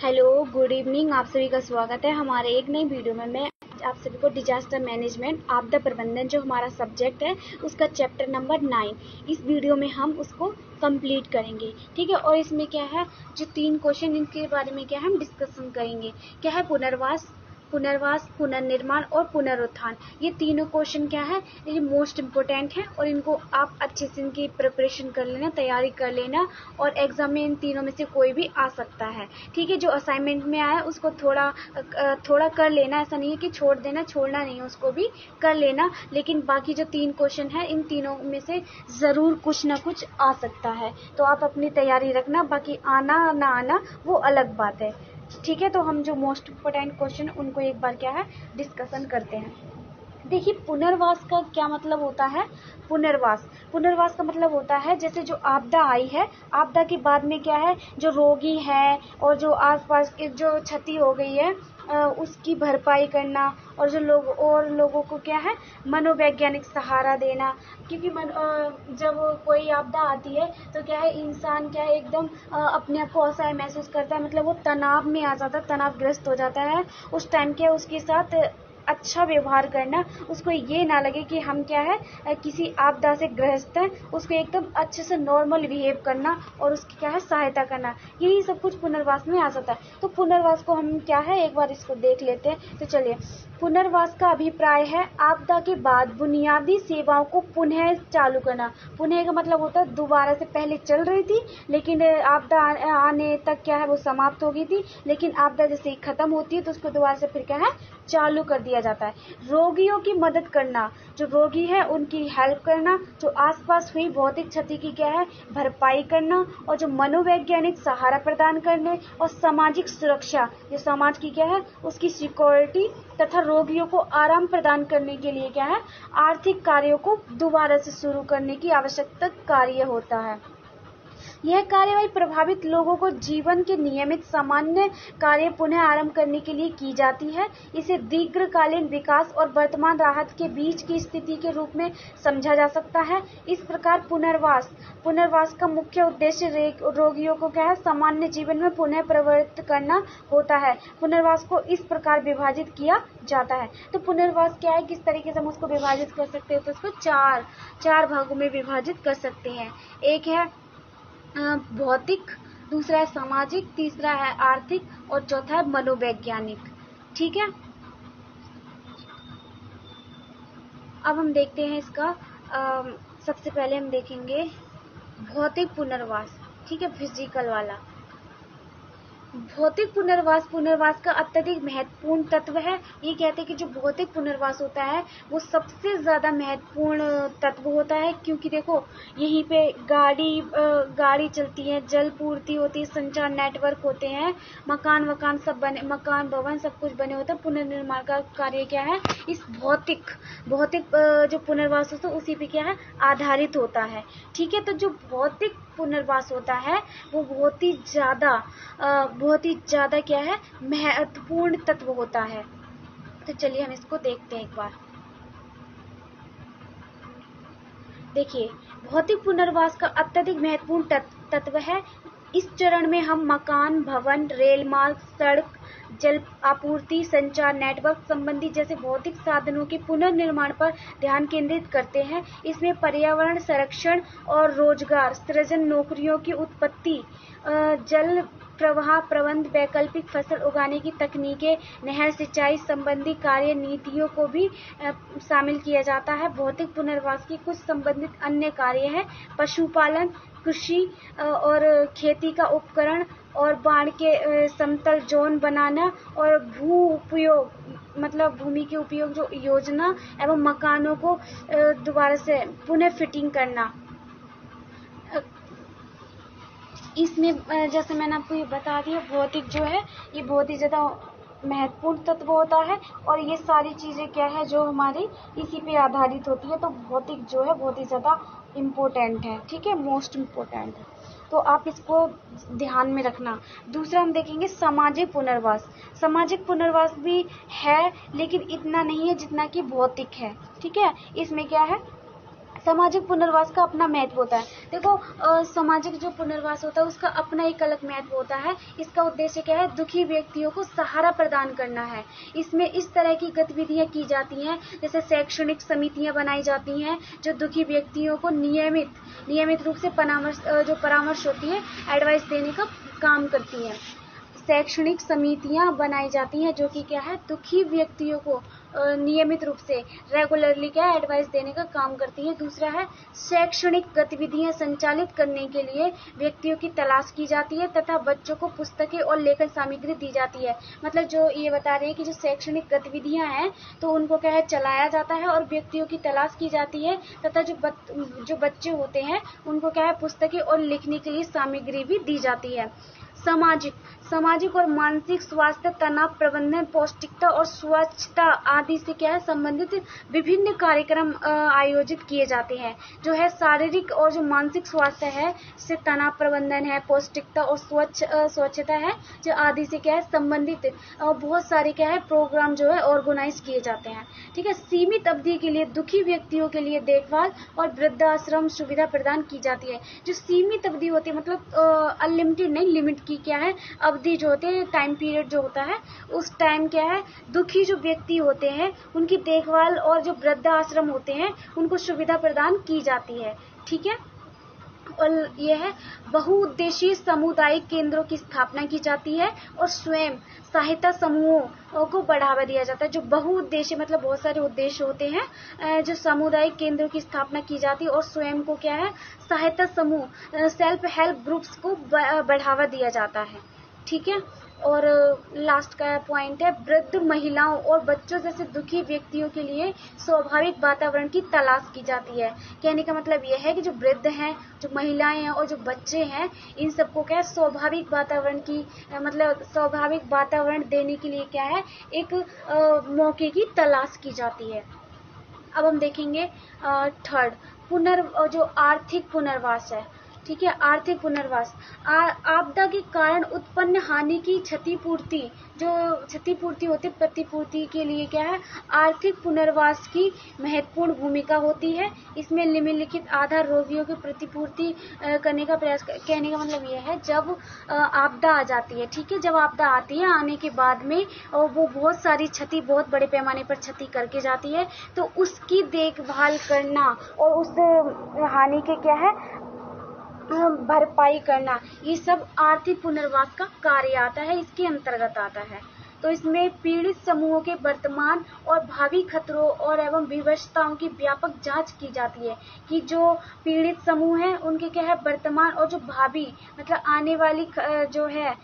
Hello, good evening. आप सभी का स्वागत है हमारे एक नई वीडियो में। मैं आप सभी को डिजास्टर मैनेजमेंट आपदा प्रबंधन जो हमारा सब्जेक्ट है उसका चैप्टर नंबर 9 इस वीडियो में हम उसको कंप्लीट करेंगे। ठीक है, और इसमें क्या है, जो 3 क्वेश्चन इनके बारे में क्या है हम डिस्कशन करेंगे। क्या है, पुनर्वास, पुनर्निर्माण और पुनरुत्थान। ये तीनों क्वेश्चन क्या है, ये मोस्ट इम्पोर्टेंट है और इनको आप अच्छे से इनकी प्रिपरेशन कर लेना, तैयारी कर लेना और एग्जाम में इन तीनों में से कोई भी आ सकता है। ठीक है, जो असाइनमेंट में आया उसको थोड़ा कर लेना, ऐसा नहीं है कि छोड़ देना, छोड़ना नहीं है, उसको भी कर लेना। लेकिन बाकी जो 3 क्वेश्चन है इन तीनों में से जरूर कुछ ना कुछ आ सकता है, तो आप अपनी तैयारी रखना। बाकी आना ना आना वो अलग बात है। ठीक है, तो हम जो मोस्ट इम्पोर्टेंट क्वेश्चन उनको एक बार क्या है डिस्कशन करते हैं। देखिए, पुनर्वास का क्या मतलब होता है। पुनर्वास का मतलब होता है जैसे जो आपदा आई है, आपदा के बाद में क्या है, जो रोगी है और जो आसपास के जो क्षति हो गई है उसकी भरपाई करना, और जो लोगों को क्या है मनोवैज्ञानिक सहारा देना। क्योंकि जब कोई आपदा आती है तो क्या है, इंसान क्या है एकदम अपने आप को असहाय महसूस करता है, मतलब वो तनाव में आ जाता है, तनावग्रस्त हो जाता है। उस टाइम क्या उसके साथ अच्छा व्यवहार करना, उसको ये ना लगे कि हम क्या है किसी आपदा से ग्रस्त हैं, उसको एकदम अच्छे से नॉर्मल बिहेव करना और उसकी क्या है सहायता करना, यही सब कुछ पुनर्वास में आ जाता है। तो पुनर्वास को हम क्या है एक बार इसको देख लेते हैं। तो चलिए, पुनर्वास का अभिप्राय है आपदा के बाद बुनियादी सेवाओं को पुनः चालू करना। पुनः का मतलब होता है दोबारा से, पहले चल रही थी लेकिन आपदा आने तक क्या है वो समाप्त हो गई थी, लेकिन आपदा जैसे ही खत्म होती है तो उसको दोबारा से फिर क्या है चालू कर दिया जाता है। रोगियों की मदद करना, जो रोगी है उनकी हेल्प करना, जो आसपास हुई भौतिक क्षति की क्या है भरपाई करना, और जो मनोवैज्ञानिक सहारा प्रदान करने और सामाजिक सुरक्षा, जो समाज की क्या है उसकी सिक्योरिटी तथा रोगियों को आराम प्रदान करने के लिए क्या है आर्थिक कार्यों को दोबारा से शुरू करने की आवश्यकता कार्य होता है। यह कार्यवाही प्रभावित लोगों को जीवन के नियमित सामान्य कार्य पुनः आरंभ करने के लिए की जाती है। इसे दीर्घकालीन विकास और वर्तमान राहत के बीच की स्थिति के रूप में समझा जा सकता है। इस प्रकार पुनर्वास का मुख्य उद्देश्य रोगियों को क्या है सामान्य जीवन में पुनः प्रवृत्त करना होता है। पुनर्वास को इस प्रकार विभाजित किया जाता है। तो पुनर्वास क्या है, किस तरीके से हम उसको विभाजित कर सकते हैं, तो उसको चार भागों में विभाजित कर सकते हैं। एक है भौतिक, दूसरा है सामाजिक, तीसरा है आर्थिक और चौथा है मनोवैज्ञानिक। ठीक है, अब हम देखते हैं इसका सबसे पहले हम देखेंगे भौतिक पुनर्वास। ठीक है, फिजिकल वाला। भौतिक पुनर्वास का अत्यधिक महत्वपूर्ण तत्व है। ये कहते हैं कि जो भौतिक पुनर्वास होता है वो सबसे ज्यादा महत्वपूर्ण तत्व होता है, क्योंकि देखो यहीं पे गाड़ी चलती है, जल पूर्ति होती है, संचार नेटवर्क होते हैं, मकान भवन सब कुछ बने होते हैं। पुनर्निर्माण का कार्य क्या है इस भौतिक जो पुनर्वास होता है उसी पे क्या है आधारित होता है। ठीक है, तो जो भौतिक पुनर्वास होता है वो बहुत ही ज्यादा क्या है महत्वपूर्ण तत्व होता है। तो चलिए हम इसको देखते हैं एक बार। देखिए, भौतिक पुनर्वास का अत्यधिक महत्वपूर्ण तत्व है। इस चरण में हम मकान भवन, रेल मार्ग, सड़क, जल आपूर्ति, संचार नेटवर्क संबंधी जैसे भौतिक साधनों के पुनर्निर्माण पर ध्यान केंद्रित करते हैं। इसमें पर्यावरण संरक्षण और रोजगार सृजन, नौकरियों की उत्पत्ति, जल प्रवाह प्रबंध, वैकल्पिक फसल उगाने की तकनीकें, नहर सिंचाई संबंधी कार्य नीतियों को भी शामिल किया जाता है। भौतिक पुनर्वास की कुछ संबंधित अन्य कार्य है पशुपालन, कृषि और खेती का उपकरण और बाढ़ के समतल जोन बनाना, और भू उपयोग मतलब भूमि के उपयोग जो योजना एवं मकानों को दोबारा से पुनः फिटिंग करना। इसमें जैसे मैंने आपको ये बता दिया, भौतिक जो है ये बहुत ही ज्यादा महत्वपूर्ण तत्व होता है, और ये सारी चीजें क्या है जो हमारी इसी पे आधारित होती है। तो भौतिक जो है बहुत ही ज्यादा इम्पोर्टेंट है। ठीक है, मोस्ट इम्पोर्टेंट है, तो आप इसको ध्यान में रखना। दूसरा हम देखेंगे सामाजिक पुनर्वास। सामाजिक पुनर्वास भी है लेकिन इतना नहीं है जितना कि भौतिक है। ठीक है, इसमें क्या है सामाजिक पुनर्वास का अपना महत्व होता है। देखो सामाजिक जो पुनर्वास होता है उसका अपना एक अलग महत्व होता है। इसका उद्देश्य क्या है? दुखी व्यक्तियों को सहारा प्रदान करना है। इसमें इस तरह की गतिविधियां की जाती हैं, जैसे शैक्षणिक समितियां बनाई जाती हैं जो दुखी व्यक्तियों को नियमित रूप से परामर्श होती है, एडवाइस देने का काम करती है। शैक्षणिक समितियां बनाई जाती हैं जो कि क्या है? दुखी व्यक्तियों को नियमित रूप से रेगुलरली क्या है? एडवाइस देने का काम करती है। दूसरा है शैक्षणिक गतिविधियां संचालित करने के लिए व्यक्तियों की तलाश की जाती है तथा बच्चों को पुस्तकें और लेखन सामग्री दी जाती है। मतलब जो ये बता रहे हैं कि जो शैक्षणिक गतिविधियां हैं तो उनको क्या है? चलाया जाता है और व्यक्तियों की तलाश की जाती है तथा जो बच्चे होते हैं उनको क्या है? पुस्तकें और लिखने के लिए सामग्री भी दी जाती है। सामाजिक और मानसिक स्वास्थ्य, तनाव प्रबंधन, पौष्टिकता और स्वच्छता आदि से क्या है? संबंधित विभिन्न कार्यक्रम आयोजित किए जाते हैं। जो है शारीरिक और जो मानसिक स्वास्थ्य है, से तनाव प्रबंधन है, पौष्टिकता और स्वच्छता है, जो आदि से क्या है? संबंधित बहुत सारे क्या है? प्रोग्राम जो है ऑर्गेनाइज किए जाते हैं। ठीक है। सीमित अवधि के लिए दुखी व्यक्तियों के लिए देखभाल और वृद्धाश्रम सुविधा प्रदान की जाती है। जो सीमित अवधि होती है मतलब अनलिमिटेड नहीं, लिमिट की क्या है? अवधि जो होते हैं, टाइम पीरियड जो होता है, उस टाइम क्या है? दुखी जो व्यक्ति होते हैं उनकी देखभाल और जो वृद्धाश्रम होते हैं उनको सुविधा प्रदान की जाती है। ठीक है। और यह है बहुउद्देशीय सामुदायिक केंद्रों की स्थापना की जाती है और स्वयं सहायता समूहों को बढ़ावा दिया जाता है। जो बहुउद्देशीय मतलब बहुत सारे उद्देश्य होते हैं, जो सामुदायिक केंद्रों की स्थापना की जाती है और स्वयं को क्या है? सहायता समूह, सेल्फ हेल्प ग्रुप्स को बढ़ावा दिया जाता है। ठीक है। और लास्ट का पॉइंट है वृद्ध महिलाओं और बच्चों जैसे दुखी व्यक्तियों के लिए स्वाभाविक वातावरण की तलाश की जाती है। कहने का मतलब यह है कि जो वृद्ध हैं, जो महिलाएं हैं और जो बच्चे हैं, इन सबको क्या है? स्वाभाविक वातावरण देने के लिए क्या है? एक मौके की तलाश की जाती है। अब हम देखेंगे थर्ड जो आर्थिक पुनर्वास है। ठीक है। आर्थिक पुनर्वास आपदा के कारण उत्पन्न हानि की क्षतिपूर्ति होती, प्रतिपूर्ति के लिए क्या है? आर्थिक पुनर्वास की महत्वपूर्ण भूमिका होती है। इसमें निम्नलिखित आधार रोगियों की प्रतिपूर्ति करने का प्रयास कहने का मतलब यह है जब आपदा आ जाती है। ठीक है। जब आपदा आती है, आने के बाद में वो बहुत सारी क्षति, बहुत बड़े पैमाने पर क्षति करके जाती है, तो उसकी देखभाल करना और उस हानि के क्या है? भरपाई करना, ये सब आर्थिक पुनर्वास का कार्य आता है, इसके अंतर्गत आता है। तो इसमें पीड़ित समूहों के वर्तमान और भावी खतरों और एवं विवशताओं की व्यापक जांच की जाती है कि जो पीड़ित समूह हैं उनके क्या है? वर्तमान और जो भावी मतलब आने वाली जो है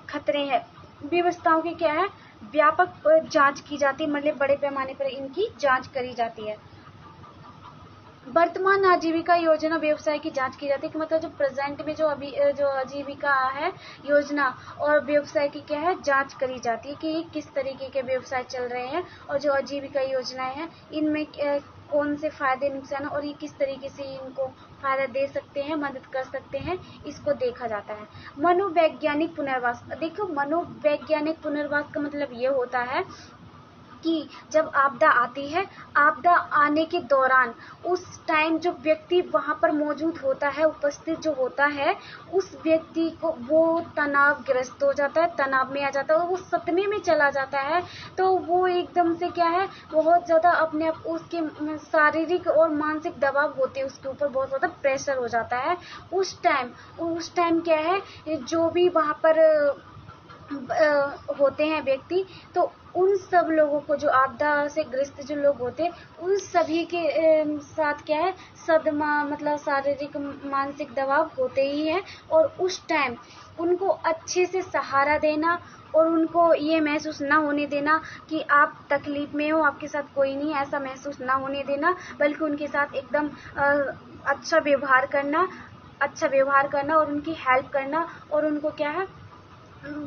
खतरे हैं, विवशताओं की क्या है? व्यापक जांच की जाती है। मतलब बड़े पैमाने पर इनकी जांच करी जाती है। वर्तमान आजीविका योजना व्यवसाय की जांच की जाती है कि मतलब जो प्रेजेंट में जो आजीविका है योजना और व्यवसाय की क्या है? जांच करी जाती है कि किस तरीके के व्यवसाय चल रहे हैं और जो आजीविका योजनाएं हैं इनमें कौन से फायदे नुकसान और ये किस तरीके से इनको फायदा दे सकते हैं, मदद कर सकते हैं, इसको देखा जाता है। मनोवैज्ञानिक पुनर्वास। देखो मनोवैज्ञानिक पुनर्वास का मतलब ये होता है कि जब आपदा आती है, आपदा आने के दौरान उस टाइम जो व्यक्ति वहां पर मौजूद होता है, उपस्थित जो होता है, उस व्यक्ति को वो तनावग्रस्त हो जाता है, तनाव में आ जाता है और वो सदमे में चला जाता है। तो वो एकदम से क्या है? बहुत ज्यादा अपने आप उसके शारीरिक और मानसिक दबाव होते हैं, उसके ऊपर बहुत ज्यादा प्रेशर हो जाता है। उस टाइम क्या है? जो भी वहां पर होते हैं व्यक्ति, तो उन सब लोगों को, जो आपदा से ग्रस्त जो लोग होते हैं, उन सभी के साथ क्या है? सदमा मतलब शारीरिक मानसिक दबाव होते ही है। और उस टाइम उनको अच्छे से सहारा देना और उनको ये महसूस ना होने देना कि आप तकलीफ में हो, आपके साथ कोई नहीं, ऐसा महसूस ना होने देना, बल्कि उनके साथ एकदम अच्छा व्यवहार करना और उनकी हेल्प करना और उनको क्या है?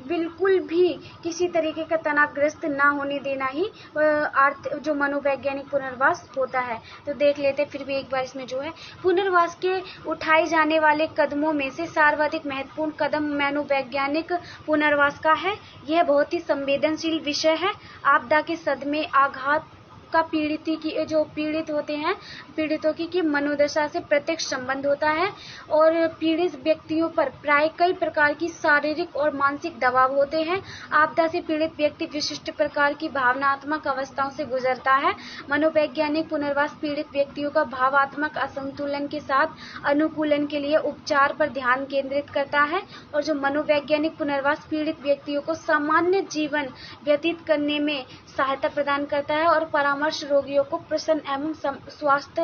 बिल्कुल भी किसी तरीके का तनावग्रस्त ना होने देना ही जो मनोवैज्ञानिक पुनर्वास होता है। तो देख लेते फिर भी एक बार इसमें जो है पुनर्वास के उठाए जाने वाले कदमों में से सर्वाधिक महत्वपूर्ण कदम मनोवैज्ञानिक पुनर्वास का है। यह बहुत ही संवेदनशील विषय है। आपदा के सदमे, आघात का पीड़ित होते हैं पीड़ितों की मनोदशा से प्रत्यक्ष संबंध होता है और पीड़ित व्यक्तियों पर प्राय कई प्रकार की शारीरिक और मानसिक दबाव होते हैं। आपदा से पीड़ित व्यक्ति विशिष्ट प्रकार की भावनात्मक अवस्थाओं से गुजरता है। मनोवैज्ञानिक पुनर्वास पीड़ित व्यक्तियों का भावात्मक असंतुलन के साथ अनुकूलन के लिए उपचार पर ध्यान केंद्रित करता है और जो मनोवैज्ञानिक पुनर्वास पीड़ित व्यक्तियों को सामान्य जीवन व्यतीत करने में सहायता प्रदान करता है और परामर्श रोगियों को प्रसन्न एवं स्वस्थ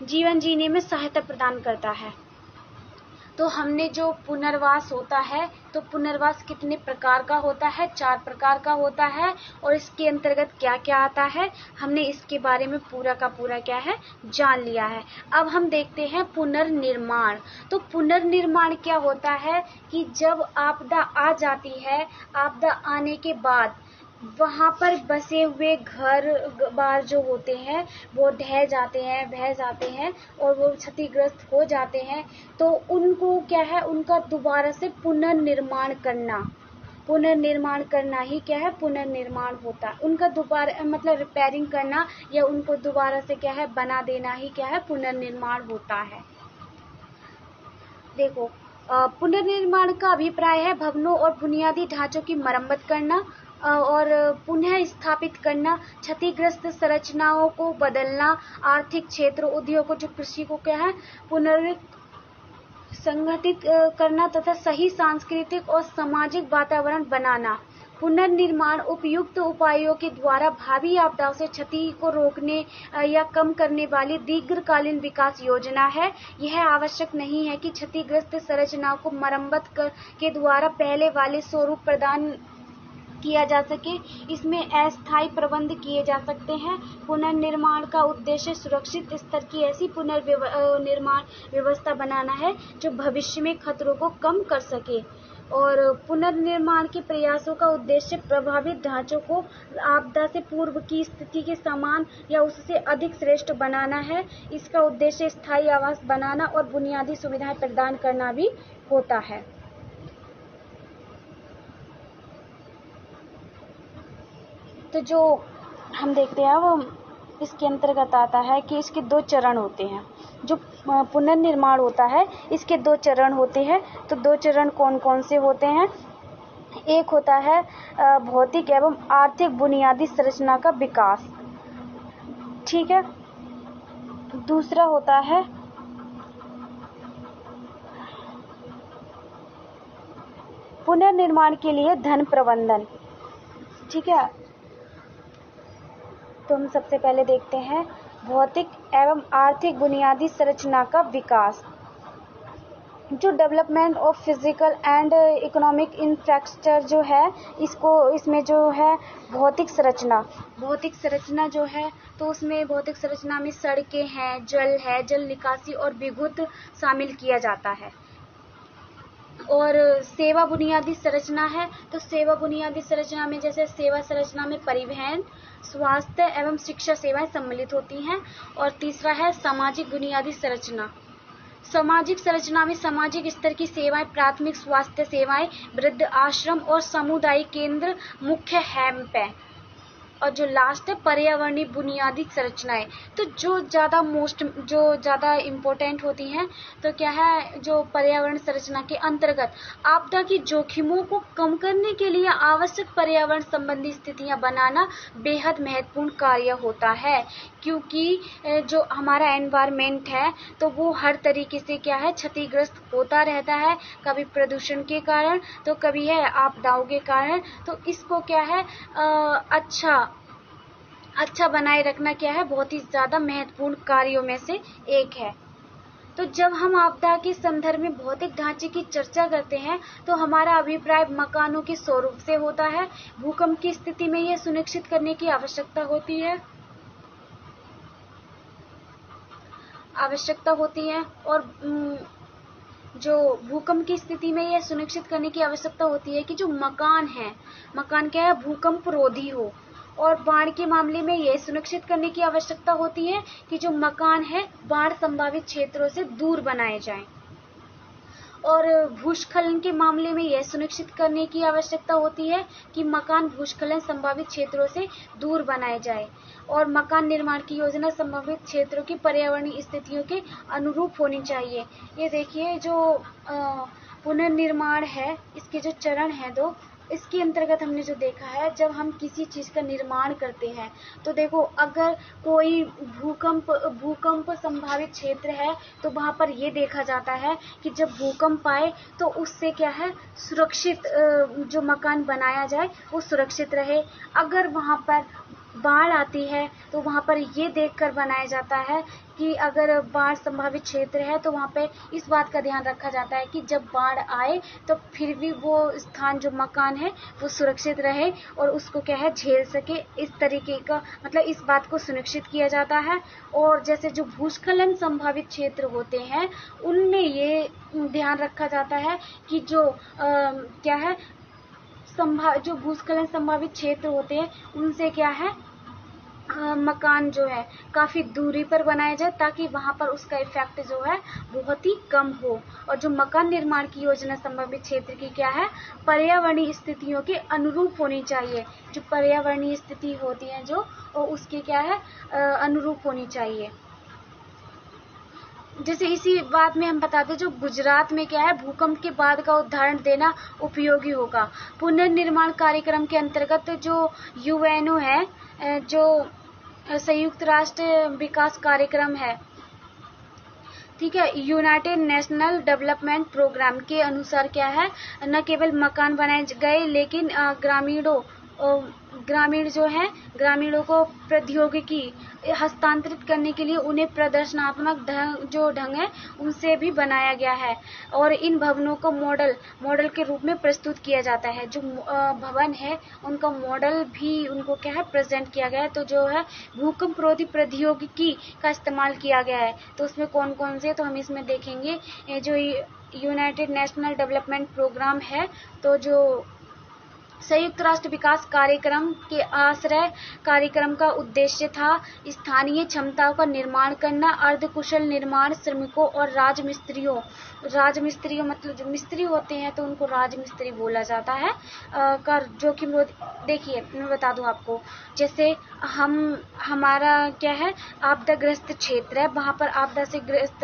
जीवन जीने में सहायता प्रदान करता है। तो हमने जो पुनर्वास होता है तो पुनर्वास कितने प्रकार का होता है? 4 प्रकार का होता है और इसके अंतर्गत क्या क्या आता है हमने इसके बारे में पूरा का पूरा क्या है जान लिया है। अब हम देखते हैं पुनर्निर्माण। तो पुनर्निर्माण क्या होता है कि जब आपदा आ जाती है, आपदा आने के बाद वहां पर बसे हुए घर बार जो होते हैं वो ढह जाते हैं, बह जाते हैं और वो क्षतिग्रस्त हो जाते हैं, तो उनको क्या है, उनका दोबारा से पुनर्निर्माण करना ही क्या है, पुनर्निर्माण होता है। उनका दोबारा मतलब रिपेयरिंग करना या उनको दोबारा से क्या है बना देना ही क्या है पुनर्निर्माण होता है। देखो पुनर्निर्माण का अभिप्राय है भवनों और बुनियादी ढांचों की मरम्मत करना और पुनः स्थापित करना, क्षतिग्रस्त संरचनाओं को बदलना, आर्थिक क्षेत्र उद्योगों जो कृषि को क्या है पुनर्संगठित करना तथा सही सांस्कृतिक और सामाजिक वातावरण बनाना। पुनर्निर्माण उपयुक्त उपायों के द्वारा भावी आपदाओं से क्षति को रोकने या कम करने वाली दीर्घकालीन विकास योजना है। यह आवश्यक नहीं है कि क्षतिग्रस्त संरचनाओं को मरम्मत के द्वारा पहले वाले स्वरूप प्रदान किया जा सके, इसमें अस्थायी प्रबंध किए जा सकते हैं। पुनर्निर्माण का उद्देश्य सुरक्षित स्तर की ऐसी पुनर्निर्माण व्यवस्था बनाना है जो भविष्य में खतरों को कम कर सके और पुनर्निर्माण के प्रयासों का उद्देश्य प्रभावित ढांचों को आपदा से पूर्व की स्थिति के समान या उससे अधिक श्रेष्ठ बनाना है। इसका उद्देश्य स्थायी आवास बनाना और बुनियादी सुविधाएं प्रदान करना भी होता है। तो जो हम देखते हैं वो इसके अंतर्गत आता है कि इसके 2 चरण होते हैं। जो पुनर्निर्माण होता है इसके 2 चरण होते हैं। तो 2 चरण कौन कौन से होते हैं? एक होता है भौतिक एवं आर्थिक बुनियादी संरचना का विकास, ठीक है। दूसरा होता है पुनर्निर्माण के लिए धन प्रबंधन, ठीक है। तो हम सबसे पहले देखते हैं भौतिक एवं आर्थिक बुनियादी संरचना का विकास। जो development of physical and economic infrastructure जो है इसमें जो है भौतिक संरचना जो है तो उसमें भौतिक संरचना में सड़कें हैं, जल निकासी और विद्युत शामिल किया जाता है। और सेवा बुनियादी संरचना है तो सेवा बुनियादी संरचना में जैसे सेवा संरचना में परिवहन, स्वास्थ्य एवं शिक्षा सेवाएं सम्मिलित होती हैं। और तीसरा है सामाजिक बुनियादी संरचना। सामाजिक संरचना में सामाजिक स्तर की सेवाएं, प्राथमिक स्वास्थ्य सेवाएं, वृद्ध आश्रम और सामुदायिक केंद्र मुख्य हैम्प है। और जो लास्ट है पर्यावरणीय बुनियादी संरचनाएं। तो जो ज्यादा इम्पोर्टेंट होती हैं तो क्या है, जो पर्यावरण संरचना के अंतर्गत आपदा की जोखिमों को कम करने के लिए आवश्यक पर्यावरण संबंधी स्थितियां बनाना बेहद महत्वपूर्ण कार्य होता है। क्योंकि जो हमारा एनवायरमेंट है तो वो हर तरीके से क्या है क्षतिग्रस्त होता रहता है, कभी प्रदूषण के कारण तो कभी है आपदाओं के कारण। तो इसको क्या है अच्छा बनाए रखना क्या है बहुत ही ज्यादा महत्वपूर्ण कार्यों में से एक है। तो जब हम आपदा के संदर्भ में भौतिक ढांचे की चर्चा करते हैं तो हमारा अभिप्राय मकानों के स्वरूप से होता है। भूकंप की स्थिति में यह सुनिश्चित करने की आवश्यकता होती है और जो भूकंप की स्थिति में यह सुनिश्चित करने की आवश्यकता होती है कि जो मकान क्या है भूकंप रोधी हो। और बाढ़ के मामले में यह सुनिश्चित करने की आवश्यकता होती है कि जो मकान है बाढ़ संभावित क्षेत्रों से दूर बनाए जाएं। और भूस्खलन के मामले में यह सुनिश्चित करने की आवश्यकता होती है कि मकान भूस्खलन संभावित क्षेत्रों से दूर बनाए जाए और मकान निर्माण की योजना संभावित क्षेत्रों की पर्यावरणीय स्थितियों के अनुरूप होनी चाहिए। ये देखिए जो पुनर्निर्माण है, इसके जो चरण हैं दो, इसके अंतर्गत हमने जो देखा है, जब हम किसी चीज का निर्माण करते हैं तो देखो, अगर कोई भूकंप संभावित क्षेत्र है तो वहां पर ये देखा जाता है कि जब भूकंप आए तो उससे क्या है, सुरक्षित जो मकान बनाया जाए वो सुरक्षित रहे। अगर वहां पर बाढ़ आती है तो वहां पर ये देखकर बनाया जाता है कि अगर बाढ़ संभावित क्षेत्र है तो वहां पे इस बात का ध्यान रखा जाता है कि जब बाढ़ आए तो फिर भी वो स्थान, जो मकान है, वो सुरक्षित रहे और उसको क्या है, झेल सके। इस तरीके का मतलब इस बात को सुनिश्चित किया जाता है। और जैसे जो भूस्खलन संभावित क्षेत्र होते हैं उनमें ये ध्यान रखा जाता है कि जो क्या है, जो भूस्खलन संभावित क्षेत्र होते हैं उनसे क्या है, मकान जो है काफी दूरी पर बनाया जाए ताकि वहां पर उसका इफेक्ट जो है बहुत ही कम हो। और जो मकान निर्माण की योजना संभावित क्षेत्र की क्या है, पर्यावरणीय स्थितियों के अनुरूप होनी चाहिए। जो पर्यावरणीय स्थिति होती है जो, उसके क्या है, अनुरूप होनी चाहिए। जैसे इसी बात में हम बताते हैं, जो गुजरात में क्या है, भूकंप के बाद का उदाहरण देना उपयोगी होगा। पुनर्निर्माण कार्यक्रम के अंतर्गत जो यूएनओ है, जो संयुक्त राष्ट्र विकास कार्यक्रम है, ठीक है, यूनाइटेड नेशनल डेवलपमेंट प्रोग्राम के अनुसार क्या है, न केवल मकान बनाए गए लेकिन ग्रामीण जो है, ग्रामीणों को प्रौद्योगिकी हस्तांतरित करने के लिए उन्हें प्रदर्शनात्मक ढंग है उनसे भी बनाया गया है और इन भवनों को मॉडल के रूप में प्रस्तुत किया जाता है। जो भवन है उनका मॉडल भी उनको क्या है, प्रेजेंट किया गया है। तो जो है भूकंप रोधी प्रौद्योगिकी का इस्तेमाल किया गया है, तो उसमें कौन कौन से, तो हम इसमें देखेंगे जो यूनाइटेड नेशनल डेवलपमेंट प्रोग्राम है, तो जो संयुक्त राष्ट्र विकास कार्यक्रम के आश्रय कार्यक्रम का उद्देश्य था स्थानीय क्षमताओं का निर्माण करना, अर्धकुशल निर्माण श्रमिकों और राजमिस्त्रियों मतलब जो मिस्त्री होते हैं तो उनको राजमिस्त्री बोला जाता है, का जोखिम। देखिए मैं बता दूं आपको, जैसे हमारा क्या है, आपदाग्रस्त क्षेत्र है, वहां पर आपदा से ग्रस्त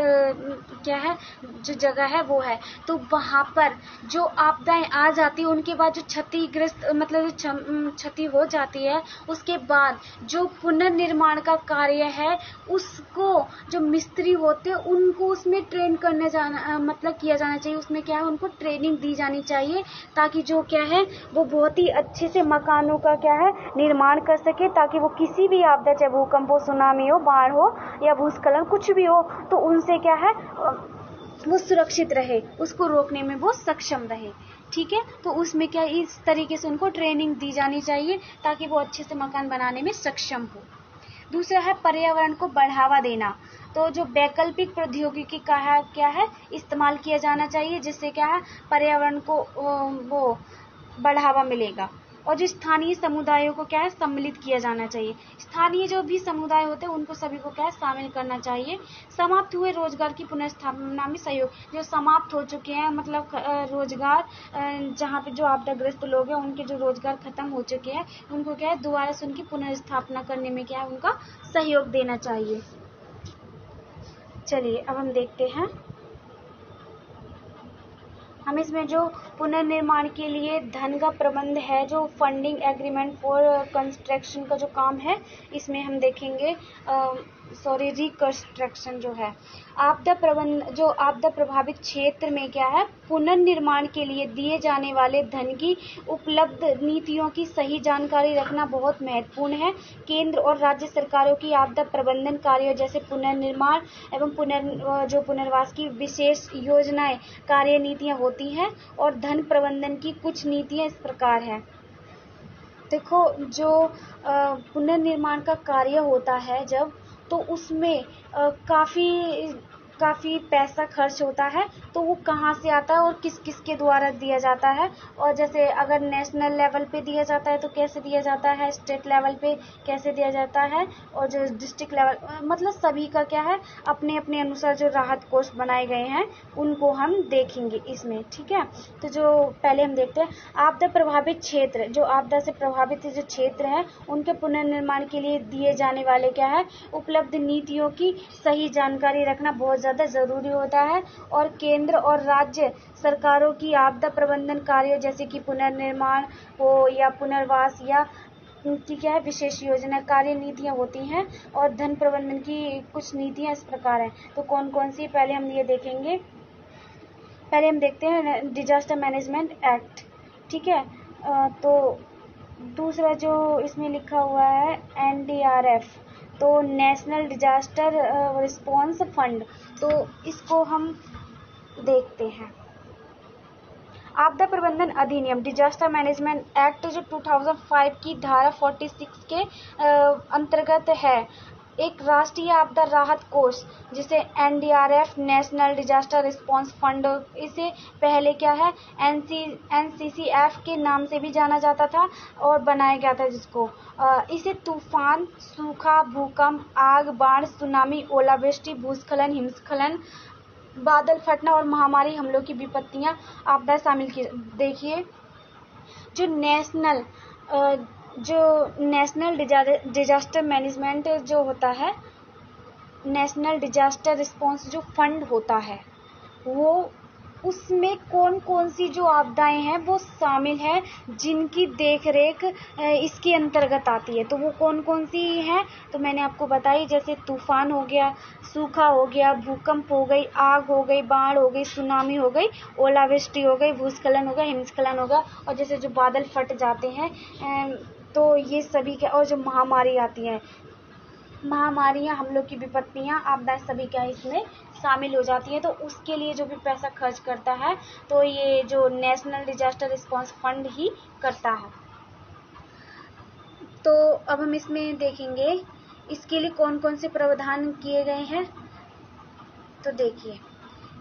क्या है, जो जगह है वो है, तो वहां पर जो आपदाएं आ जाती है उनके बाद जो क्षतिग्रस्त मतलब जो क्षति हो जाती है, उसके बाद जो पुनर्निर्माण का कार्य है उसको जो मिस्त्री होते हैं उनको उसमें ट्रेन करने जाना मतलब किया जाना चाहिए। उसमें क्या है, उनको ट्रेनिंग दी जानी चाहिए ताकि जो क्या है वो बहुत ही अच्छे से मकानों का क्या है, निर्माण कर सके, ताकि वो किसी भी आपदा, चाहे भूकंप हो, सुनामी हो, बाढ़ हो या भूस्खलन कुछ भी हो, तो उनसे क्या है, वो सुरक्षित रहे, उसको रोकने में वो सक्षम रहे। ठीक है, तो उसमें क्या, इस तरीके से उनको ट्रेनिंग दी जानी चाहिए ताकि वो अच्छे से मकान बनाने में सक्षम हो। दूसरा है पर्यावरण को बढ़ावा देना, तो जो वैकल्पिक प्रौद्योगिकी का है क्या है, इस्तेमाल किया जाना चाहिए, जिससे क्या है पर्यावरण को वो बढ़ावा मिलेगा। और जो स्थानीय समुदायों को क्या है, सम्मिलित किया जाना चाहिए। स्थानीय जो भी समुदाय होते हैं उनको सभी को क्या है, शामिल करना चाहिए। समाप्त हुए रोजगार की पुनर्स्थापना में सहयोग, जो समाप्त हो चुके हैं मतलब रोजगार, जहाँ पे जो आपदाग्रस्त लोग हैं उनके जो रोजगार खत्म हो चुके हैं उनको क्या है, दोबारा से उनकी पुनर्स्थापना करने में क्या है, उनका सहयोग देना चाहिए। चलिए अब हम देखते हैं, हम इसमें जो पुनर्निर्माण के लिए धन का प्रबंध है, जो फंडिंग एग्रीमेंट फॉर कंस्ट्रक्शन का जो काम है, इसमें हम देखेंगे रिकंस्ट्रक्शन जो है, जो आपदा प्रभावित क्षेत्र में क्या है, पुनर्निर्माण के लिए दिए जाने वाले धन की उपलब्ध नीतियों की सही जानकारी रखना बहुत महत्वपूर्ण है। केंद्र और राज्य सरकारों की आपदा प्रबंधन कार्यों जैसे पुनर्निर्माण एवं पुनर्वास की विशेष योजनाएं, कार्य नीतियां होती हैं और धन प्रबंधन की कुछ नीतियां इस प्रकार है। देखो, जो पुनर्निर्माण का कार्य होता है जब, तो उसमें काफी काफ़ी पैसा खर्च होता है, तो वो कहाँ से आता है और किस किस के द्वारा दिया जाता है। और जैसे अगर नेशनल लेवल पे दिया जाता है तो कैसे दिया जाता है, स्टेट लेवल पे कैसे दिया जाता है, और जो डिस्ट्रिक्ट लेवल, मतलब सभी का क्या है अपने अपने अनुसार जो राहत कोष बनाए गए हैं उनको हम देखेंगे इसमें, ठीक है। तो जो पहले हम देखते हैं आपदा प्रभावित क्षेत्र, जो आपदा से प्रभावित जो क्षेत्र है उनके पुनर्निर्माण के लिए दिए जाने वाले क्या है उपलब्ध नीतियों की सही जानकारी रखना बहुत ज़्यादा ज़रूरी होता है। और केंद्र और राज्य सरकारों की आपदा प्रबंधन कार्यों जैसे कि पुनर्निर्माण हो या पुनर्वास या की क्या है विशेष योजना कार्य नीतियाँ होती हैं। और धन प्रबंधन की कुछ नीतियाँ इस प्रकार हैं। तो कौन कौन सी, पहले हम ये देखेंगे। पहले हम देखते हैं डिजास्टर मैनेजमेंट एक्ट, ठीक है। तो दूसरा जो इसमें लिखा हुआ है NDRF, तो नेशनल डिजास्टर रिस्पॉन्स फंड, तो इसको हम देखते हैं। आपदा प्रबंधन अधिनियम डिजास्टर मैनेजमेंट एक्ट जो 2005 की धारा 46 के अंतर्गत है एक राष्ट्रीय आपदा राहत कोष जिसे NDRF national disaster response fund, इसे पहले क्या है NCCF के नाम से भी जाना जाता था और बनाया गया था, जिसको इसे तूफान, सूखा, भूकंप, आग, बाढ़, सुनामी, ओलावृष्टि, भूस्खलन, हिमस्खलन, बादल फटना और महामारी हमलों की विपत्तियां आपदा शामिल की। देखिए जो नेशनल डिजास्टर मैनेजमेंट जो होता है, नेशनल डिजास्टर रिस्पॉन्स जो फंड होता है, वो उसमें कौन कौन सी जो आपदाएं हैं वो शामिल है जिनकी देखरेख इसके अंतर्गत आती है। तो वो कौन कौन सी हैं तो मैंने आपको बताई, जैसे तूफान हो गया, सूखा हो गया, भूकंप हो गई, आग हो गई, बाढ़ हो गई, सुनामी हो गई, ओलावृष्टि हो गई, भूस्खलन हो गया, हिमस्खलन होगा, और जैसे जो बादल फट जाते हैं तो ये सभी क्या, और जो महामारी आती है, महामारियां, हम लोग की विपत्तियां, आपदाएं सभी क्या इसमें शामिल हो जाती है। तो उसके लिए जो भी पैसा खर्च करता है तो ये जो नेशनल डिजास्टर रिस्पॉन्स फंड ही करता है। तो अब हम इसमें देखेंगे इसके लिए कौन कौन से प्रावधान किए गए हैं। तो देखिए,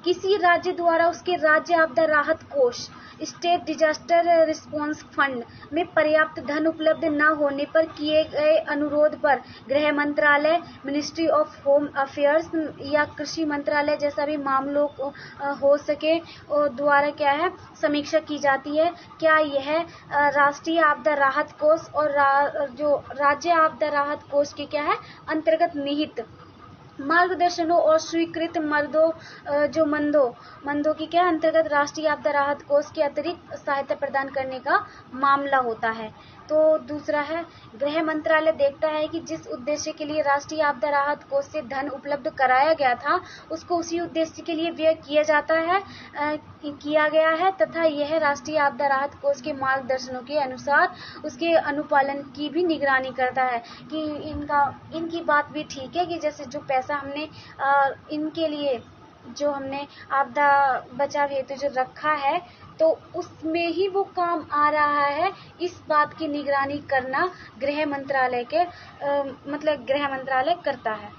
किसी राज्य द्वारा उसके राज्य आपदा राहत कोष स्टेट डिजास्टर रिस्पॉन्स फंड में पर्याप्त धन उपलब्ध न होने पर किए गए अनुरोध पर गृह मंत्रालय, मिनिस्ट्री ऑफ होम अफेयर्स या कृषि मंत्रालय जैसा भी मामलों को हो सके और द्वारा क्या है समीक्षा की जाती है। क्या यह राष्ट्रीय आपदा राहत कोष और जो राज्य आपदा राहत कोष के क्या है अंतर्गत निहित मार्गदर्शनों और स्वीकृत मंदों की क्या अंतर्गत राष्ट्रीय आपदा राहत कोष के अतिरिक्त सहायता प्रदान करने का मामला होता है। तो दूसरा है, गृह मंत्रालय देखता है कि जिस उद्देश्य के लिए राष्ट्रीय आपदा राहत कोष से धन उपलब्ध कराया गया था उसको उसी उद्देश्य के लिए व्यय किया गया है तथा यह राष्ट्रीय आपदा राहत कोष के मार्गदर्शनों के अनुसार उसके अनुपालन की भी निगरानी करता है कि इनकी बात भी ठीक है कि जैसे जो पैसा हमने इनके लिए जो हमने आपदा बचाव हेतु जो रखा है तो उसमें ही वो काम आ रहा है। इस बात की निगरानी करना गृह मंत्रालय गृह मंत्रालय करता है।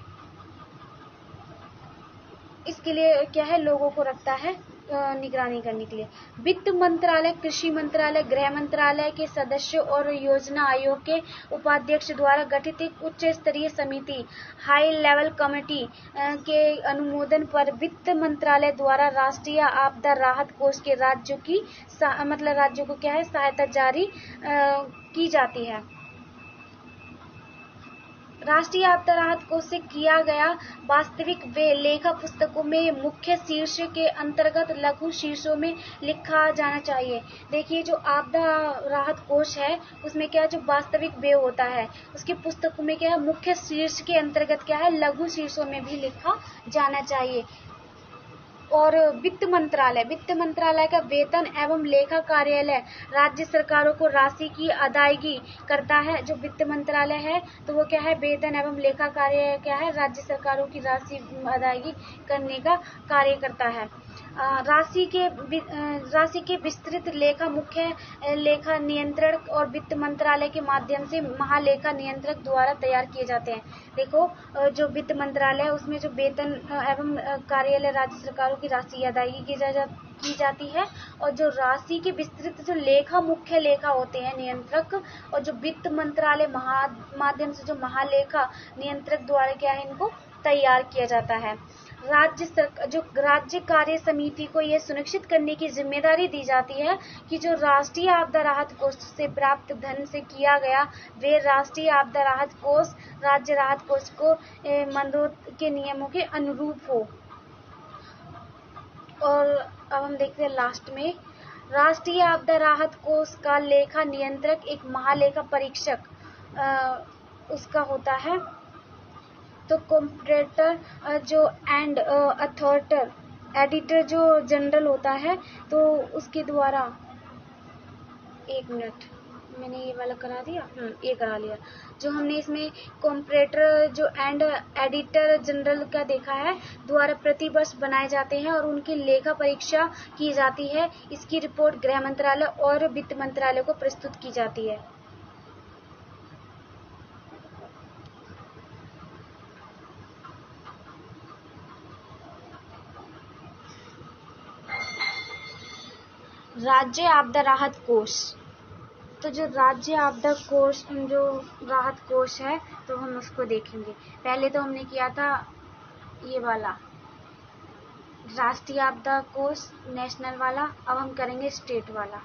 इसके लिए क्या है लोगों को रखता है निगरानी करने के लिए। वित्त मंत्रालय, कृषि मंत्रालय, गृह मंत्रालय के सदस्यों और योजना आयोग के उपाध्यक्ष द्वारा गठित एक उच्च स्तरीय समिति हाई लेवल कमेटी के अनुमोदन पर वित्त मंत्रालय द्वारा राष्ट्रीय आपदा राहत कोष के राज्यों को क्या है सहायता जारी की जाती है। राष्ट्रीय आपदा राहत कोष से किया गया वास्तविक व्यय लेखा पुस्तकों में मुख्य शीर्ष के अंतर्गत लघु शीर्षों में लिखा जाना चाहिए। देखिए, जो आपदा राहत कोष है उसमें क्या जो वास्तविक व्यय होता है उसकी पुस्तकों में क्या है मुख्य शीर्ष के अंतर्गत क्या है लघु शीर्षों में भी लिखा जाना चाहिए। और वित्त मंत्रालय का वेतन एवं लेखा कार्यालय राज्य सरकारों को राशि की अदायगी करता है। जो वित्त मंत्रालय है तो वो क्या है वेतन एवं लेखा कार्यालय क्या है राज्य सरकारों की राशि अदायगी करने का कार्य करता है। राशि के विस्तृत लेखा मुख्य लेखा नियंत्रण और वित्त मंत्रालय के माध्यम से महालेखा नियंत्रक द्वारा तैयार किए जाते हैं। देखो, जो वित्त मंत्रालय है उसमें जो वेतन एवं कार्यालय राज्य सरकारों की राशि अदायगी की जाती है, और जो राशि के विस्तृत जो लेखा मुख्य लेखा होते हैं नियंत्रक, और जो वित्त मंत्रालय माध्यम से जो महालेखा नियंत्रक द्वारा क्या है इनको तैयार किया जाता है। जो राज्य कार्य समिति को यह सुनिश्चित करने की जिम्मेदारी दी जाती है कि जो राष्ट्रीय आपदा राहत कोष से प्राप्त धन से किया गया वे राष्ट्रीय आपदा राहत कोष राज्य राहत कोष को मनरेगा के नियमों के अनुरूप हो। और अब हम देखते हैं लास्ट में, राष्ट्रीय आपदा राहत कोष का लेखा नियंत्रक एक महालेखा परीक्षक उसका होता है। तो कॉम्परेटर जो एंड अथॉरिटर एडिटर जो जनरल होता है, तो उसके द्वारा, एक मिनट, मैंने ये वाला करा दिया, ये करा लिया। जो हमने इसमें कॉम्परेटर जो एंड एडिटर जनरल का देखा है द्वारा प्रति वर्ष बनाए जाते हैं और उनकी लेखा परीक्षा की जाती है। इसकी रिपोर्ट गृह मंत्रालय और वित्त मंत्रालय को प्रस्तुत की जाती है। राज्य आपदा राहत कोष, तो जो राज्य आपदा कोष जो राहत कोष है तो हम उसको देखेंगे। पहले तो हमने किया था ये वाला राष्ट्रीय आपदा कोष नेशनल वाला, अब हम करेंगे स्टेट वाला।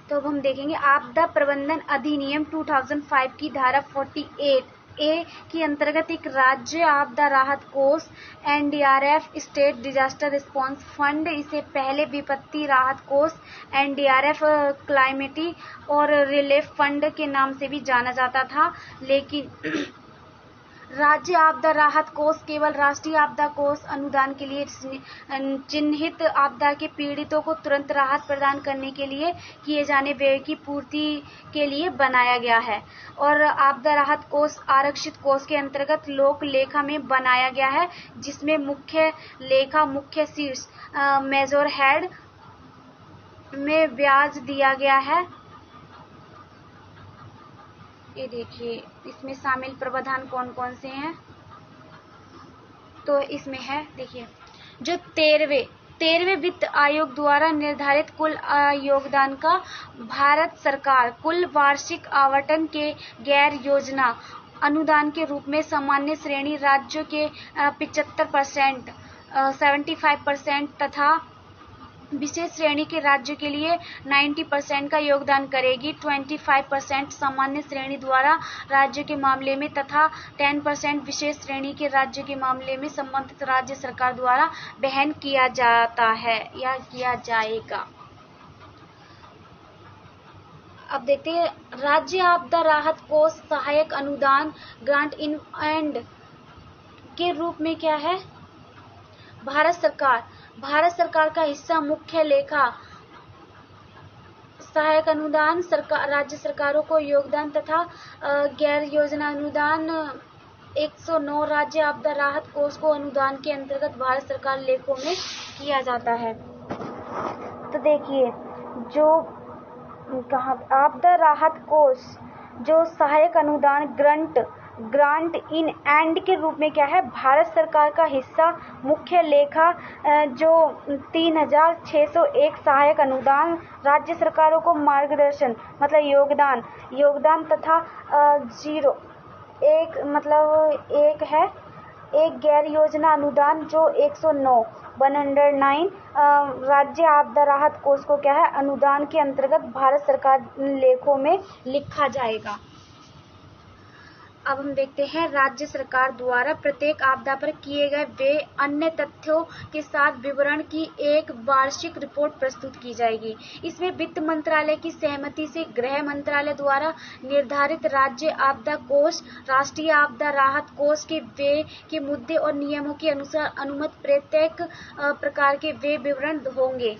तो अब हम देखेंगे आपदा प्रबंधन अधिनियम 2005 की धारा 48A के अंतर्गत एक राज्य आपदा राहत कोष NDRF state disaster response fund, इसे पहले विपत्ति राहत कोष NDRF क्लाइमेटी और रिलीफ फंड के नाम से भी जाना जाता था। लेकिन राज्य आपदा राहत कोष केवल राष्ट्रीय आपदा कोष अनुदान के लिए चिन्हित आपदा के पीड़ितों को तुरंत राहत प्रदान करने के लिए किए जाने व्यय की पूर्ति के लिए बनाया गया है। और आपदा राहत कोष आरक्षित कोष के अंतर्गत लोक लेखा में बनाया गया है, जिसमें मुख्य लेखा मुख्य शीर्ष मेजर हेड में ब्याज दिया गया है। ये देखिए, इसमें शामिल प्रावधान कौन कौन से हैं, तो इसमें है, देखिए, जो 13वें वित्त आयोग द्वारा निर्धारित कुल योगदान का भारत सरकार कुल वार्षिक आवंटन के गैर योजना अनुदान के रूप में सामान्य श्रेणी राज्यों के 75%, 75% तथा विशेष श्रेणी के राज्यों के लिए 90% का योगदान करेगी। 25% सामान्य श्रेणी द्वारा राज्यों के मामले में तथा 10% विशेष श्रेणी के राज्यों के मामले में संबंधित राज्य सरकार द्वारा वहन किया जाता है या किया जाएगा। अब देखते हैं राज्य आपदा राहत कोष सहायक अनुदान ग्रांट इन एंड के रूप में क्या है, भारत सरकार का हिस्सा मुख्य लेखा सहायक अनुदान राज्य सरकारों को योगदान तथा गैर योजना अनुदान 109 राज्य आपदा राहत कोष को अनुदान के अंतर्गत भारत सरकार लेखों में किया जाता है। तो देखिए, जो आपदा राहत कोष जो सहायक अनुदान ग्रांट इन एंड के रूप में क्या है, भारत सरकार का हिस्सा मुख्य लेखा जो 3601 सहायक अनुदान राज्य सरकारों को मार्गदर्शन मतलब योगदान तथा 1 है एक गैर योजना अनुदान जो 109 राज्य आपदा राहत कोष को क्या है अनुदान के अंतर्गत भारत सरकार लेखों में लिखा जाएगा। अब हम देखते हैं राज्य सरकार द्वारा प्रत्येक आपदा पर किए गए वे अन्य तथ्यों के साथ विवरण की एक वार्षिक रिपोर्ट प्रस्तुत की जाएगी। इसमें वित्त मंत्रालय की सहमति से गृह मंत्रालय द्वारा निर्धारित राज्य आपदा कोष राष्ट्रीय आपदा राहत कोष के व्यय के मुद्दे और नियमों के अनुसार अनुमत प्रत्येक प्रकार के व्यय विवरण होंगे।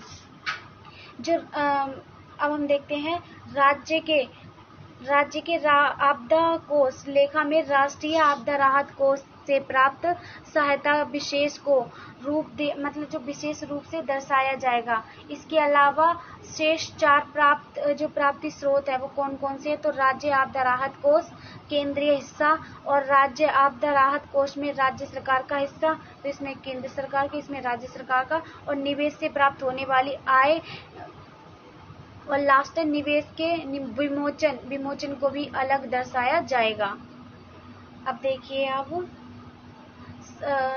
अब हम देखते हैं राज्य के आपदा कोष लेखा में राष्ट्रीय आपदा राहत कोष से प्राप्त सहायता विशेष को मतलब जो विशेष रूप से दर्शाया जाएगा। इसके अलावा शेष 4 प्राप्ति स्रोत है वो कौन कौन से है, तो राज्य आपदा राहत कोष केंद्रीय हिस्सा और राज्य आपदा राहत कोष में राज्य सरकार का हिस्सा, तो इसमें केंद्र सरकार का, इसमें राज्य सरकार का, और निवेश से प्राप्त होने वाली आय, और लास्ट निवेश के विमोचन को भी अलग दर्शाया जाएगा। अब देखिए आप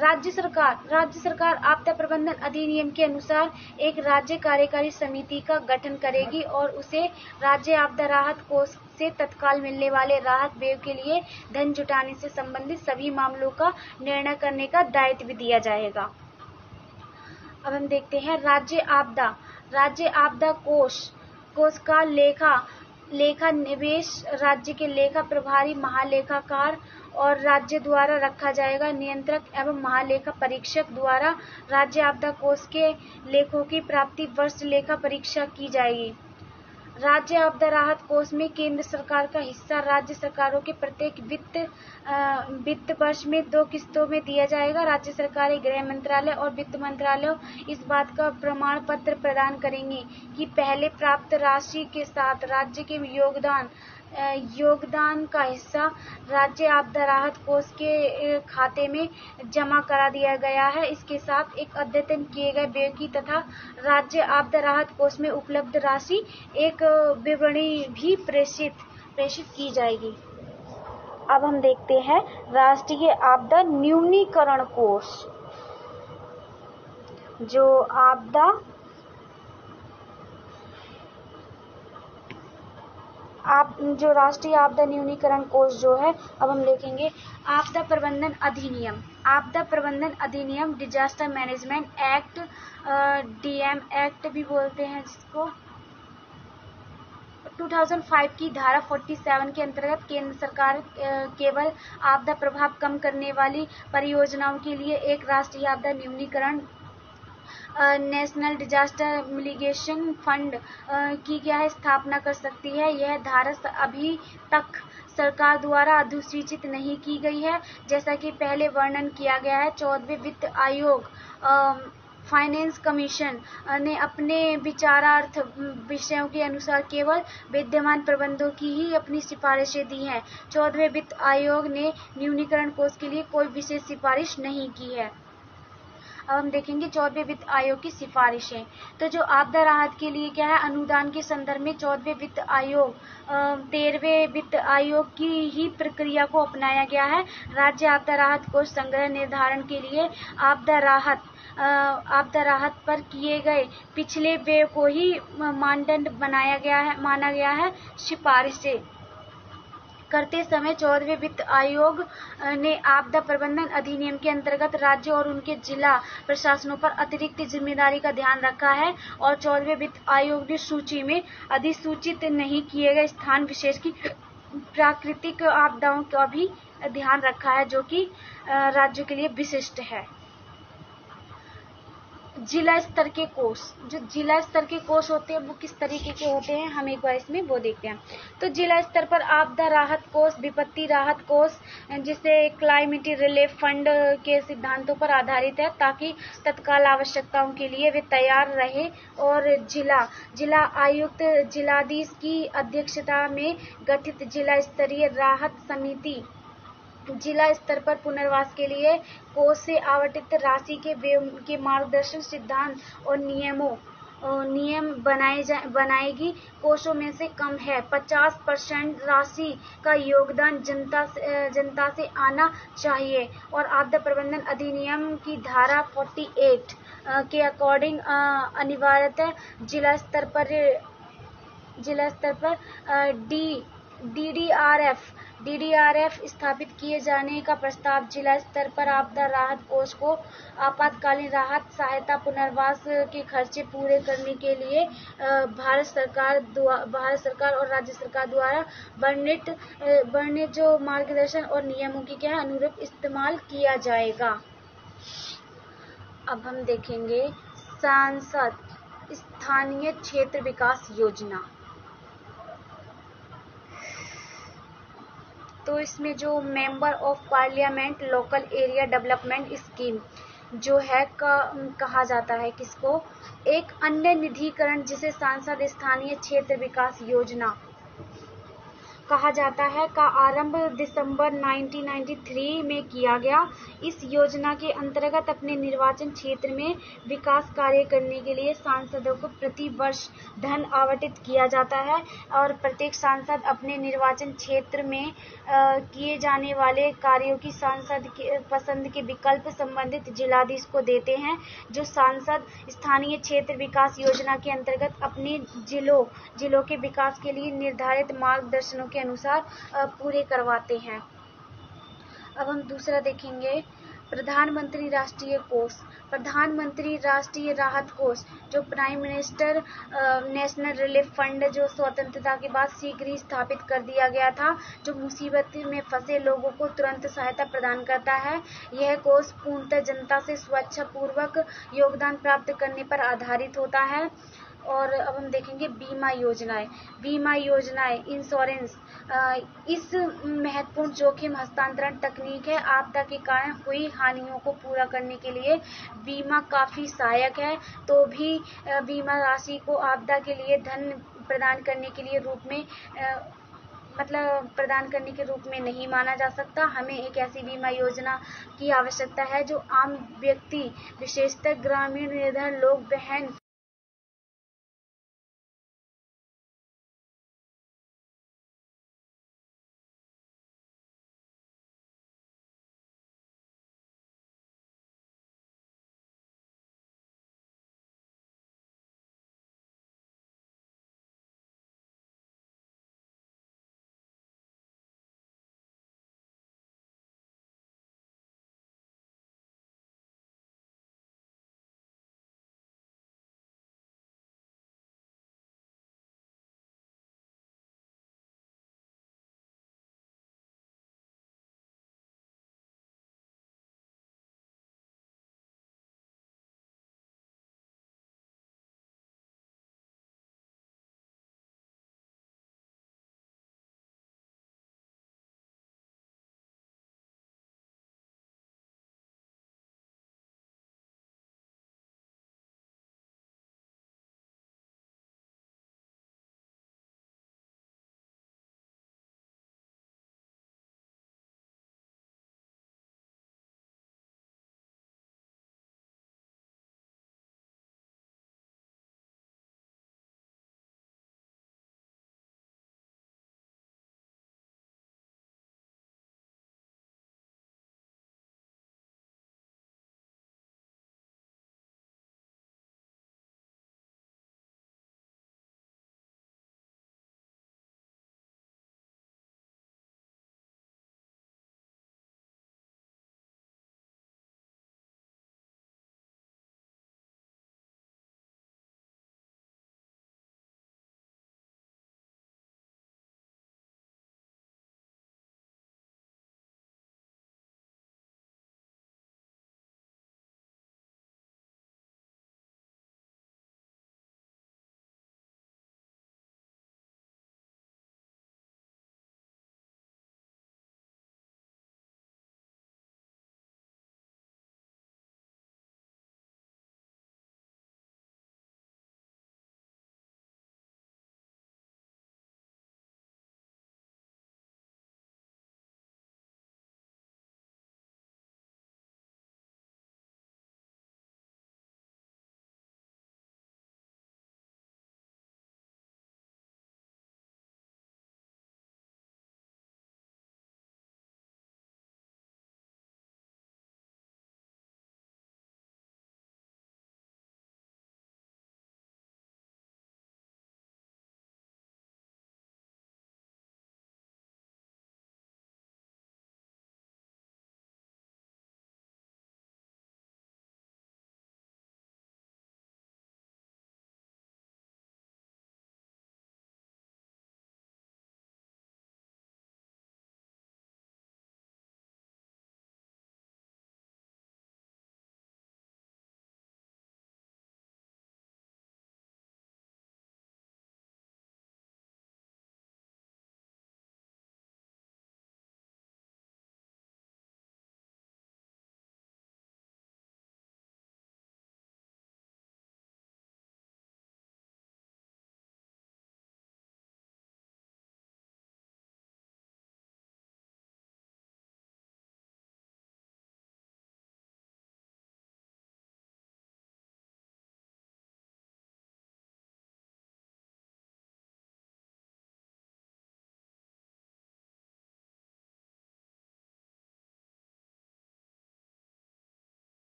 राज्य सरकार आपदा प्रबंधन अधिनियम के अनुसार एक राज्य कार्यकारी समिति का गठन करेगी और उसे राज्य आपदा राहत कोष से तत्काल मिलने वाले राहत व्यय के लिए धन जुटाने से संबंधित सभी मामलों का निर्णय करने का दायित्व भी दिया जाएगा। अब हम देखते हैं राज्य आपदा कोष का लेखा निवेश राज्य के लेखा प्रभारी महालेखाकार और राज्य द्वारा रखा जाएगा। नियंत्रक एवं महालेखा परीक्षक द्वारा राज्य आपदा कोष के लेखों की प्राप्ति वर्ष लेखा परीक्षा की जाएगी। राज्य आपदा राहत कोष में केंद्र सरकार का हिस्सा राज्य सरकारों के प्रत्येक वित्त वर्ष में 2 किस्तों में दिया जाएगा। राज्य सरकारें गृह मंत्रालय और वित्त मंत्रालय इस बात का प्रमाण पत्र प्रदान करेंगे कि पहले प्राप्त राशि के साथ राज्य के योगदान का हिस्सा राज्य आपदा राहत कोष के खाते में जमा करा दिया गया है। इसके साथ एक अद्यतन किए गए व्यय की तथा राज्य आपदा राहत कोष में उपलब्ध राशि एक विवरणी भी प्रेषित की जाएगी। अब हम देखते हैं राष्ट्रीय आपदा न्यूनीकरण कोष। जो राष्ट्रीय आपदा न्यूनीकरण कोष जो है, अब हम देखेंगे आपदा प्रबंधन अधिनियम disaster management act, DM act भी बोलते हैं जिसको, 2005 की धारा 47 के अंतर्गत केंद्र सरकार केवल आपदा प्रभाव कम करने वाली परियोजनाओं के लिए एक राष्ट्रीय आपदा न्यूनीकरण नेशनल डिजास्टर मिटिगेशन फंड की स्थापना कर सकती है। यह धारा अभी तक सरकार द्वारा अधिसूचित नहीं की गई है। जैसा कि पहले वर्णन किया गया है, 14वें वित्त आयोग फाइनेंस कमीशन ने अपने विचारार्थ विषयों के अनुसार केवल विद्यमान प्रबंधों की ही अपनी सिफारिशें दी हैं। 14वें वित्त आयोग ने न्यूनीकरण कोष के लिए कोई विशेष सिफारिश नहीं की है। अब हम देखेंगे 14वें वित्त आयोग की सिफारिशें। तो जो आपदा राहत के लिए अनुदान के संदर्भ में 14वें वित्त आयोग 13वें वित्त आयोग की ही प्रक्रिया को अपनाया गया है। राज्य आपदा राहत कोष संग्रह निर्धारण के लिए आपदा राहत पर किए गए पिछले व्यय को ही मानदंड माना गया है। सिफारिशें करते समय 14वें वित्त आयोग ने आपदा प्रबंधन अधिनियम के अंतर्गत राज्यों और उनके जिला प्रशासनों पर अतिरिक्त जिम्मेदारी का ध्यान रखा है और 14वें वित्त आयोग ने सूची में अधिसूचित नहीं किए गए स्थान विशेष की प्राकृतिक आपदाओं का भी ध्यान रखा है, जो कि राज्यों के लिए विशिष्ट है। जिला स्तर के कोष, जो जिला स्तर के कोष होते हैं वो किस तरीके के होते हैं, हम एक बार इसमें वो देखते हैं। तो जिला स्तर पर आपदा राहत कोष विपत्ति राहत कोष जिसे क्लाइमेट रिलीफ फंड के सिद्धांतों पर आधारित है, ताकि तत्काल आवश्यकताओं के लिए वे तैयार रहे। और जिला आयुक्त जिलाधीश की अध्यक्षता में गठित जिला स्तरीय राहत समिति जिला स्तर पर पुनर्वास के लिए कोष से आवंटित राशि के मार्गदर्शन सिद्धांत और नियम बनाएगी। कोषों में से कम है 50% राशि का योगदान जनता से आना चाहिए। और आपदा प्रबंधन अधिनियम की धारा 48 के अकॉर्डिंग अनिवार्यतः जिला स्तर पर DDRF स्थापित किए जाने का प्रस्ताव। जिला स्तर पर आपदा राहत कोष को आपातकालीन राहत सहायता पुनर्वास के खर्चे पूरे करने के लिए भारत सरकार और राज्य सरकार द्वारा वर्णित जो मार्गदर्शन और नियमों की अनुरूप इस्तेमाल किया जाएगा। अब हम देखेंगे सांसद स्थानीय क्षेत्र विकास योजना। तो इसमें जो member of parliament local area development scheme जो है कहा जाता है किसको, एक अन्य निधिकरण जिसे सांसद स्थानीय क्षेत्र विकास योजना कहा जाता है का आरंभ दिसंबर 1993 में किया गया। इस योजना के अंतर्गत अपने निर्वाचन क्षेत्र में विकास कार्य करने के लिए सांसदों को प्रति वर्ष धन आवंटित किया जाता है और प्रत्येक सांसद अपने निर्वाचन क्षेत्र में किए जाने वाले कार्यों की सांसद के पसंद के विकल्प संबंधित जिलाधीश को देते हैं, जो सांसद स्थानीय क्षेत्र विकास योजना के अंतर्गत अपने जिलों के विकास के लिए निर्धारित मार्गदर्शनों के अनुसार पूरे करवाते हैं। अब हम दूसरा देखेंगे, प्रधानमंत्री राष्ट्रीय कोष। प्रधानमंत्री राष्ट्रीय राहत कोष जो prime minister national relief fund जो स्वतंत्रता के बाद शीघ्र ही स्थापित कर दिया गया था, जो मुसीबत में फंसे लोगों को तुरंत सहायता प्रदान करता है। यह कोष पूर्णतः जनता से स्वेच्छापूर्वक योगदान प्राप्त करने पर आधारित होता है। और अब हम देखेंगे बीमा योजनाएं। बीमा योजनाएं इंश्योरेंस इस महत्वपूर्ण जोखिम हस्तांतरण तकनीक है। आपदा के कारण हुई हानियों को पूरा करने के लिए बीमा काफी सहायक है, तो भी बीमा राशि को आपदा के लिए धन प्रदान करने के लिए प्रदान करने के रूप में नहीं माना जा सकता। हमें एक ऐसी बीमा योजना की आवश्यकता है जो आम व्यक्ति, विशेषतः ग्रामीण निर्धन लोग, बहन